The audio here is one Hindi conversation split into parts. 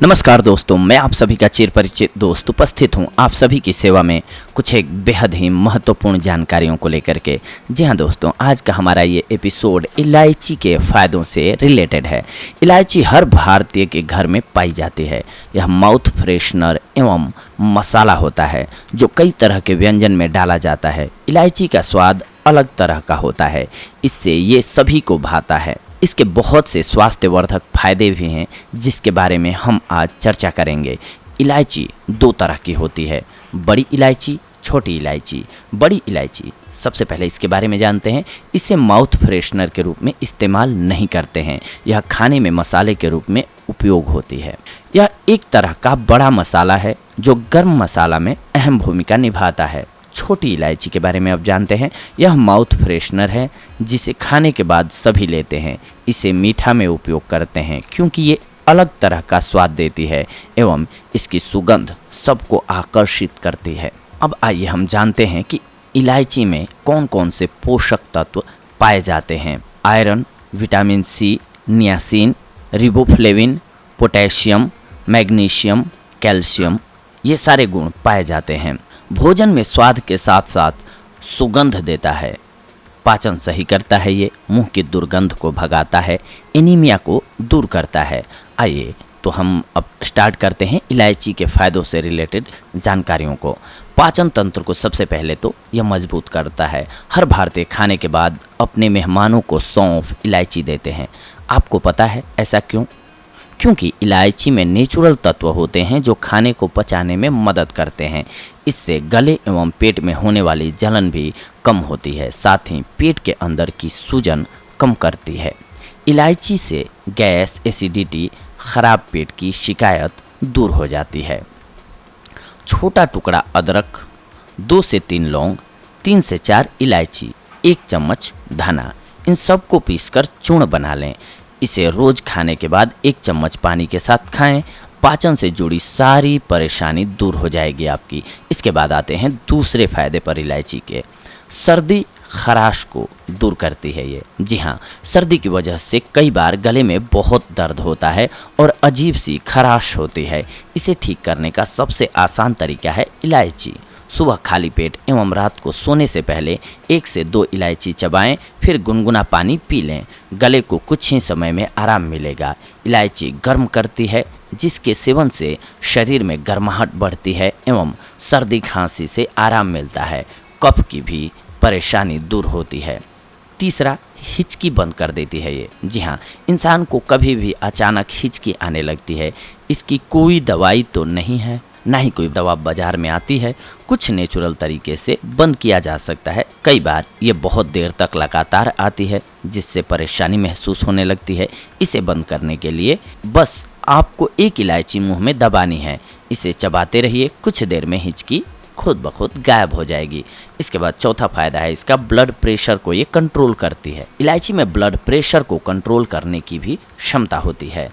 नमस्कार दोस्तों, मैं आप सभी का चिर परिचित दोस्त उपस्थित हूं आप सभी की सेवा में कुछ एक बेहद ही महत्वपूर्ण जानकारियों को लेकर के। जी हां दोस्तों, आज का हमारा ये एपिसोड इलायची के फ़ायदों से रिलेटेड है। इलायची हर भारतीय के घर में पाई जाती है। यह माउथ फ्रेशनर एवं मसाला होता है जो कई तरह के व्यंजन में डाला जाता है। इलायची का स्वाद अलग तरह का होता है, इससे ये सभी को भाता है। इसके बहुत से स्वास्थ्यवर्धक फायदे भी हैं जिसके बारे में हम आज चर्चा करेंगे। इलायची दो तरह की होती है, बड़ी इलायची, छोटी इलायची। बड़ी इलायची सबसे पहले इसके बारे में जानते हैं। इसे माउथ फ्रेशनर के रूप में इस्तेमाल नहीं करते हैं, यह खाने में मसाले के रूप में उपयोग होती है। यह एक तरह का बड़ा मसाला है जो गर्म मसाला में अहम भूमिका निभाता है। छोटी इलायची के बारे में अब जानते हैं। यह माउथ फ्रेशनर है जिसे खाने के बाद सभी लेते हैं। इसे मीठा में उपयोग करते हैं क्योंकि ये अलग तरह का स्वाद देती है एवं इसकी सुगंध सबको आकर्षित करती है। अब आइए हम जानते हैं कि इलायची में कौन कौन से पोषक तत्व पाए जाते हैं। Iron, vitamin C, niacin, riboflavin, potassium, magnesium, calcium, ये सारे गुण पाए जाते हैं। भोजन में स्वाद के साथ साथ सुगंध देता है, पाचन सही करता है, ये मुंह की दुर्गंध को भगाता है, एनीमिया को दूर करता है। आइए तो हम अब स्टार्ट करते हैं इलायची के फ़ायदों से रिलेटेड जानकारियों को। पाचन तंत्र को सबसे पहले तो यह मजबूत करता है। हर भारतीय खाने के बाद अपने मेहमानों को सौंफ, इलायची देते हैं। आपको पता है ऐसा क्यों? क्योंकि इलायची में नेचुरल तत्व होते हैं जो खाने को पचाने में मदद करते हैं। इससे गले एवं पेट में होने वाली जलन भी कम होती है, साथ ही पेट के अंदर की सूजन कम करती है। इलायची से गैस, एसिडिटी, खराब पेट की शिकायत दूर हो जाती है। छोटा टुकड़ा अदरक, 2 से 3 लौंग, 3 से 4 इलायची, 1 चम्मच धना, इन सब को पीसकर चूर्ण बना लें। इसे रोज खाने के बाद 1 चम्मच पानी के साथ खाएं। पाचन से जुड़ी सारी परेशानी दूर हो जाएगी आपकी। इसके बाद आते हैं दूसरे फायदे पर इलायची के। सर्दी खराश को दूर करती है ये। जी हाँ, सर्दी की वजह से कई बार गले में बहुत दर्द होता है और अजीब सी खराश होती है। इसे ठीक करने का सबसे आसान तरीका है इलायची। सुबह खाली पेट एवं रात को सोने से पहले 1 से 2 इलायची चबाएं, फिर गुनगुना पानी पी लें। गले को कुछ ही समय में आराम मिलेगा। इलायची गर्म करती है जिसके सेवन से शरीर में गर्माहट बढ़ती है एवं सर्दी खांसी से आराम मिलता है। कफ की भी परेशानी दूर होती है। तीसरा, हिचकी बंद कर देती है ये। जी हाँ, इंसान को कभी भी अचानक हिचकी आने लगती है। इसकी कोई दवाई तो नहीं है, ना ही कोई दवा बाजार में आती है। कुछ नेचुरल तरीके से बंद किया जा सकता है। कई बार ये बहुत देर तक लगातार आती है जिससे परेशानी महसूस होने लगती है। इसे बंद करने के लिए बस आपको 1 इलायची मुंह में दबानी है। इसे चबाते रहिए, कुछ देर में हिचकी खुद ब खुद गायब हो जाएगी। इसके बाद चौथा फायदा है इसका, ब्लड प्रेशर को ये कंट्रोल करती है। इलायची में ब्लड प्रेशर को कंट्रोल करने की भी क्षमता होती है।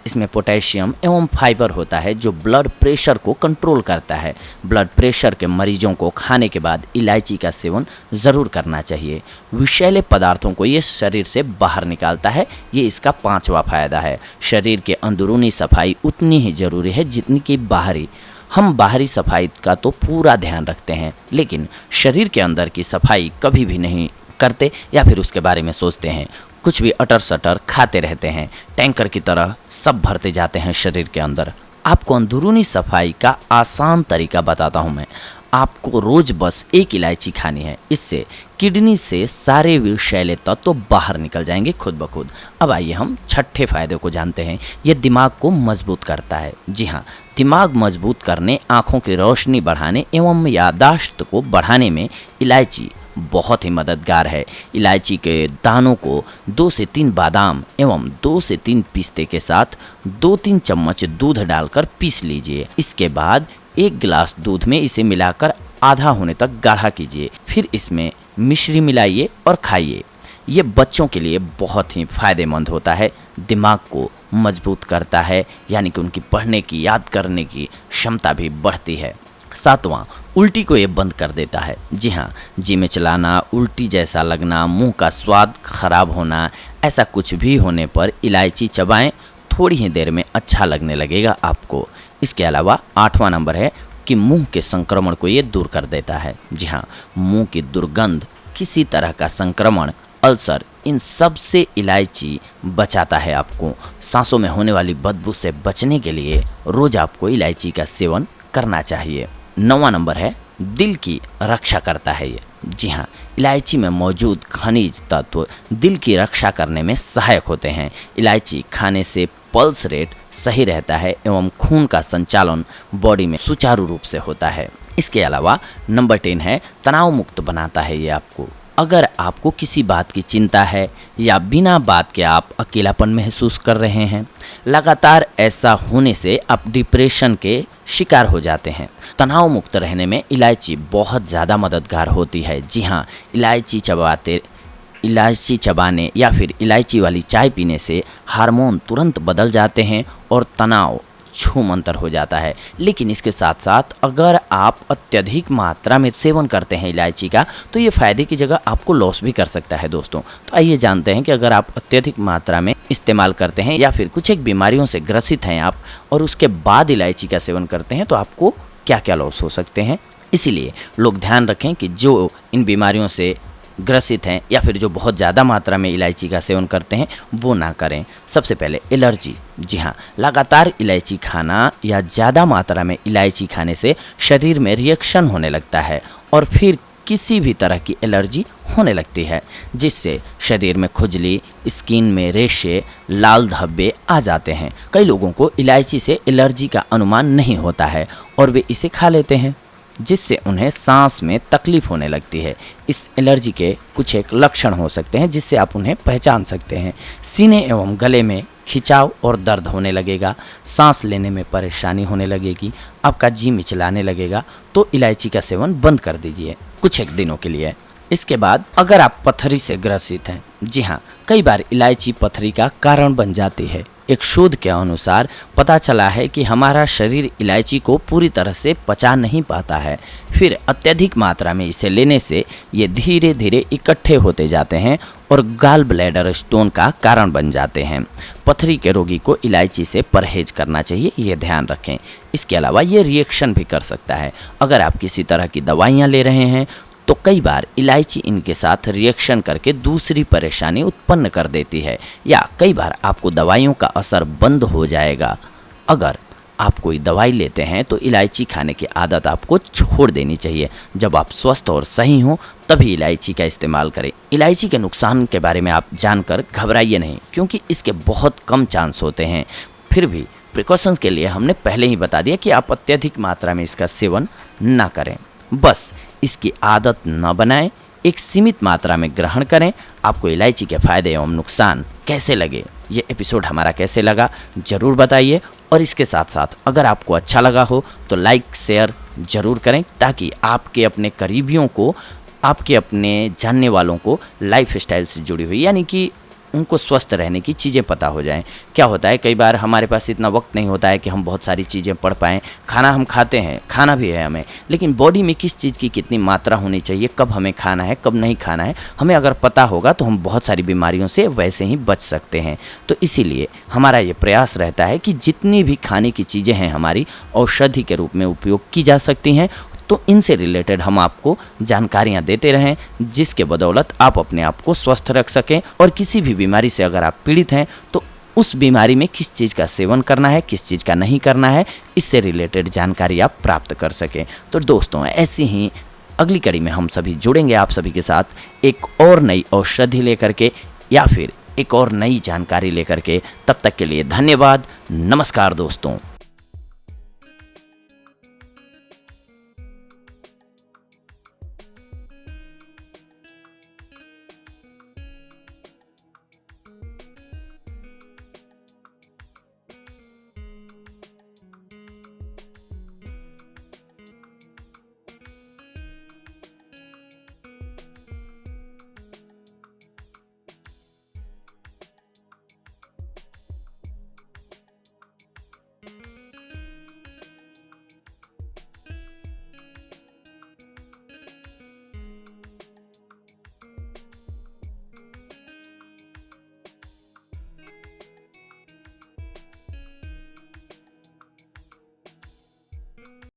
इसमें पोटेशियम एवं फाइबर होता है जो ब्लड प्रेशर को कंट्रोल करता है। ब्लड प्रेशर के मरीजों को खाने के बाद इलायची का सेवन ज़रूर करना चाहिए। विषैले पदार्थों को ये शरीर से बाहर निकालता है। ये इसका 5वां फायदा है। शरीर के अंदरूनी सफाई उतनी ही ज़रूरी है जितनी कि बाहरी। हम बाहरी सफाई का तो पूरा ध्यान रखते हैं, लेकिन शरीर के अंदर की सफाई कभी भी नहीं करते या फिर उसके बारे में सोचते हैं। कुछ भी अटर सटर खाते रहते हैं, टैंकर की तरह सब भरते जाते हैं शरीर के अंदर। आपको अंदरूनी सफाई का आसान तरीका बताता हूँ मैं। आपको रोज़ बस 1 इलायची खानी है। इससे किडनी से सारे विषैले तत्व बाहर निकल जाएंगे खुद ब खुद। अब आइए हम छठे फायदे को जानते हैं। ये दिमाग को मजबूत करता है। जी हाँ, दिमाग मजबूत करने, आँखों की रोशनी बढ़ाने एवं याददाश्त को बढ़ाने में इलायची बहुत ही मददगार है। इलायची के दानों को 2 से 3 बादाम एवं 2 से 3 पिस्ते के साथ 2-3 चम्मच दूध डालकर पीस लीजिए। इसके बाद 1 गिलास दूध में इसे मिलाकर आधा होने तक गाढ़ा कीजिए। फिर इसमें मिश्री मिलाइए और खाइए। ये बच्चों के लिए बहुत ही फायदेमंद होता है। दिमाग को मजबूत करता है, यानी कि उनकी पढ़ने की, याद करने की क्षमता भी बढ़ती है। 7वां, उल्टी को ये बंद कर देता है। जी हाँ, जी में चलाना, उल्टी जैसा लगना, मुंह का स्वाद खराब होना, ऐसा कुछ भी होने पर इलायची चबाएं थोड़ी ही देर में अच्छा लगने लगेगा आपको। इसके अलावा 8वां नंबर है कि मुंह के संक्रमण को ये दूर कर देता है। जी हाँ, मुंह की दुर्गंध, किसी तरह का संक्रमण, अल्सर, इन सब से इलायची बचाता है आपको। सांसों में होने वाली बदबू से बचने के लिए रोज आपको इलायची का सेवन करना चाहिए। 9वां नंबर है दिल की रक्षा करता है ये। जी हाँ, इलायची में मौजूद खनिज तत्व दिल की रक्षा करने में सहायक होते हैं। इलायची खाने से पल्स रेट सही रहता है एवं खून का संचालन बॉडी में सुचारू रूप से होता है। इसके अलावा नंबर 10 है तनाव मुक्त बनाता है ये आपको। अगर आपको किसी बात की चिंता है या बिना बात के आप अकेलापन महसूस कर रहे हैं, लगातार ऐसा होने से आप डिप्रेशन के शिकार हो जाते हैं। तनाव मुक्त रहने में इलायची बहुत ज़्यादा मददगार होती है। जी हाँ, इलायची चबाने या फिर इलायची वाली चाय पीने से हार्मोन तुरंत बदल जाते हैं और तनाव छूमंतर हो जाता है। लेकिन इसके साथ साथ अगर आप अत्यधिक मात्रा में सेवन करते हैं इलायची का, तो ये फ़ायदे की जगह आपको लॉस भी कर सकता है दोस्तों। तो आइए जानते हैं कि अगर आप अत्यधिक मात्रा में इस्तेमाल करते हैं या फिर कुछ एक बीमारियों से ग्रसित हैं आप, और उसके बाद इलायची का सेवन करते हैं, तो आपको क्या क्या लॉस हो सकते हैं। इसीलिए लोग ध्यान रखें कि जो इन बीमारियों से ग्रसित हैं या फिर जो बहुत ज़्यादा मात्रा में इलायची का सेवन करते हैं, वो ना करें। सबसे पहले एलर्जी। जी हाँ, लगातार इलायची खाना या ज़्यादा मात्रा में इलायची खाने से शरीर में रिएक्शन होने लगता है और फिर किसी भी तरह की एलर्जी होने लगती है, जिससे शरीर में खुजली, स्किन में रेशे, लाल धब्बे आ जाते हैं। कई लोगों को इलायची से एलर्जी का अनुमान नहीं होता है और वे इसे खा लेते हैं, जिससे उन्हें सांस में तकलीफ होने लगती है। इस एलर्जी के कुछ एक लक्षण हो सकते हैं जिससे आप उन्हें पहचान सकते हैं। सीने एवं गले में खिंचाव और दर्द होने लगेगा, सांस लेने में परेशानी होने लगेगी, आपका जी मिचलाने लगेगा। तो इलायची का सेवन बंद कर दीजिए कुछ एक दिनों के लिए। इसके बाद अगर आप पथरी से ग्रसित हैं, जी हाँ, कई बार इलायची पथरी का कारण बन जाती है। एक शोध के अनुसार पता चला है कि हमारा शरीर इलायची को पूरी तरह से पचा नहीं पाता है। फिर अत्यधिक मात्रा में इसे लेने से ये धीरे धीरे इकट्ठे होते जाते हैं और गाल ब्लैडर स्टोन का कारण बन जाते हैं। पथरी के रोगी को इलायची से परहेज करना चाहिए, ये ध्यान रखें। इसके अलावा ये रिएक्शन भी कर सकता है। अगर आप किसी तरह की दवाइयाँ ले रहे हैं तो कई बार इलायची इनके साथ रिएक्शन करके दूसरी परेशानी उत्पन्न कर देती है, या कई बार आपको दवाइयों का असर बंद हो जाएगा। अगर आप कोई दवाई लेते हैं तो इलायची खाने की आदत आपको छोड़ देनी चाहिए। जब आप स्वस्थ और सही हों तभी इलायची का इस्तेमाल करें। इलायची के नुकसान के बारे में आप जानकर घबराइए नहीं, क्योंकि इसके बहुत कम चांस होते हैं। फिर भी प्रिकॉशंस के लिए हमने पहले ही बता दिया कि आप अत्यधिक मात्रा में इसका सेवन ना करें। बस इसकी आदत न बनाएं, एक सीमित मात्रा में ग्रहण करें। आपको इलायची के फायदे एवं नुकसान कैसे लगे, ये एपिसोड हमारा कैसे लगा, ज़रूर बताइए। और इसके साथ साथ अगर आपको अच्छा लगा हो तो लाइक शेयर ज़रूर करें, ताकि आपके अपने करीबियों को, आपके अपने जानने वालों को लाइफ स्टाइल से जुड़ी हुई, यानी कि उनको स्वस्थ रहने की चीज़ें पता हो जाएं। क्या होता है, कई बार हमारे पास इतना वक्त नहीं होता है कि हम बहुत सारी चीज़ें पढ़ पाएँ। खाना हम खाते हैं, खाना भी है हमें, लेकिन बॉडी में किस चीज़ की कितनी मात्रा होनी चाहिए, कब हमें खाना है, कब नहीं खाना है, हमें अगर पता होगा तो हम बहुत सारी बीमारियों से वैसे ही बच सकते हैं। तो इसीलिए हमारा ये प्रयास रहता है कि जितनी भी खाने की चीज़ें हैं हमारी औषधि के रूप में उपयोग की जा सकती हैं, तो इनसे रिलेटेड हम आपको जानकारियां देते रहें, जिसके बदौलत आप अपने आप को स्वस्थ रख सकें। और किसी भी बीमारी से अगर आप पीड़ित हैं तो उस बीमारी में किस चीज़ का सेवन करना है, किस चीज़ का नहीं करना है, इससे रिलेटेड जानकारी आप प्राप्त कर सकें। तो दोस्तों, ऐसी ही अगली कड़ी में हम सभी जुड़ेंगे आप सभी के साथ एक और नई औषधि लेकर के, या फिर एक और नई जानकारी लेकर के। तब तक के लिए धन्यवाद। नमस्कार दोस्तों।